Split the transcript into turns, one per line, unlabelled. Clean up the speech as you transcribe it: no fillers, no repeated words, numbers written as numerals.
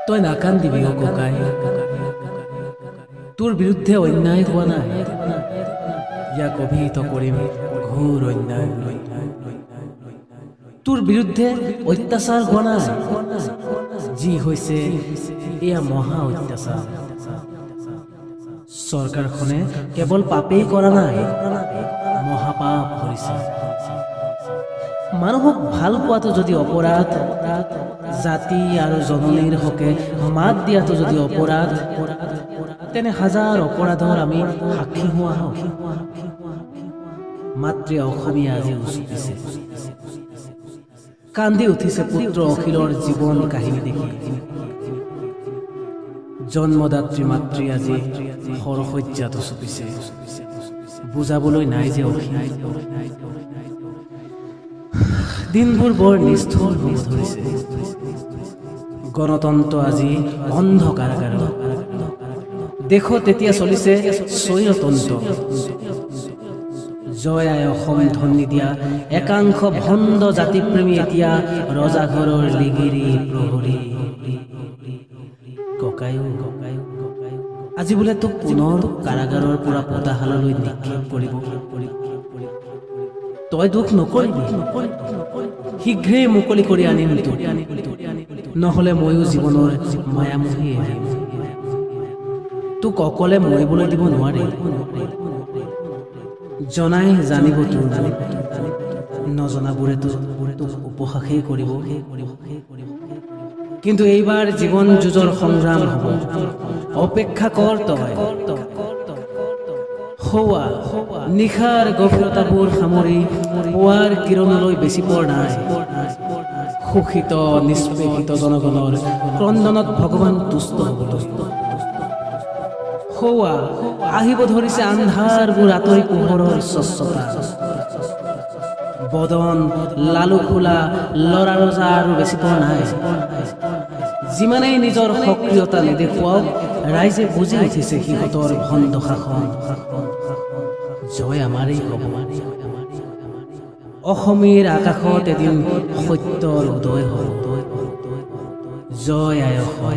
তই নাকান্দিবি অ ককাই, তোৰ বিৰুদ্ধে অন্যায় হোৱা নাই, ইয়াক অভিহিত কৰিম ঘোৰ অন্যায়। তোৰ বিৰুদ্ধে অত্যাচাৰ হোৱা নাই, যি হৈছে এয়া মহা অত্যাচাৰ। চৰকাৰখনে কেৱল পাপেই কৰা নাই, মহাপাপ কৰিছে। মানুহক ভাল পোৱাটো যদি অপৰাধ, জাতি আৰু জননীৰ হকে মাত দিয়াটো যদি অপৰাধ, তেনে হাজাৰ অপৰাধৰ আমি সাক্ষী হোৱা হওক। মাতৃ অসমীয়া আজি উচুপিছে, কান্দি উঠিছে পুত্ৰ অখিলৰ জীৱন কাহিনী দেখি। জন্মদাত্ৰী মাতৃ আজি সৰসজ্জাত উচুপিছে, বুজাবলৈ নাই যে অখিল। দিনবোৰ বৰ নিষ্ঠুৰ হ'ব ধৰিছে, গণতন্ত্ৰ আজি অন্ধকাৰাগাৰত। দেশত এতিয়া চলিছে স্বৈৰতন্ত্ৰ। জয় আই অসম ধ্বনি দিয়া একাংশ ভণ্ড জাতিপ্ৰেমী এতিয়া ৰজাঘৰৰ লিগিৰি প্ৰহৰী। ককায়ো আজি বোলে তোক পুনৰ কাৰাগাৰৰ পৰা পোতাশাললৈ নিক্ষেপ কৰিব। তই দুখ নকৰিবি, শীঘ্ৰেই মুকলি কৰি আনিম তোক, নহলে ময়ো জীৱনৰ মায়ামোহী এৰিম। তোক অকলে মৰিবলৈ দিব নোৱাৰি, জনাই জানিব তোৰ, নজনাবোৰেতো তোক উপহাসেই কৰিব। কিন্তু এইবাৰ জীৱন যুঁজৰ সংগ্ৰাম হ'ব, অপেক্ষা কৰ তই। হোৱা নিশাৰ গভীৰতাবোৰ সামৰি পুৱাৰ কিৰণলৈ বেছি পৰ নাই। শোষিত নিষ্পেষিত জনগণৰ ক্ৰন্দনত ভগৱান তুষ্ট হ'বলৈ। হোৱা আহিব ধৰিছে আন্ধাৰবোৰ আঁতৰি পোহৰৰ স্বচ্ছতা। বদন লালু খোলা লৰা ৰজা আৰু বেছি পৰ নাই। যিমানেই নিজৰ সক্ৰিয়তা নেদেখুৱাওক, ৰাইজে বুজি উঠিছে সিহঁতৰ ভণ্ড শাসন। জয় আমাৰেই হ'ব, অসমীৰ আকাশত এদিন সত্যৰ উদয় হ'ব। জয় আই অসম।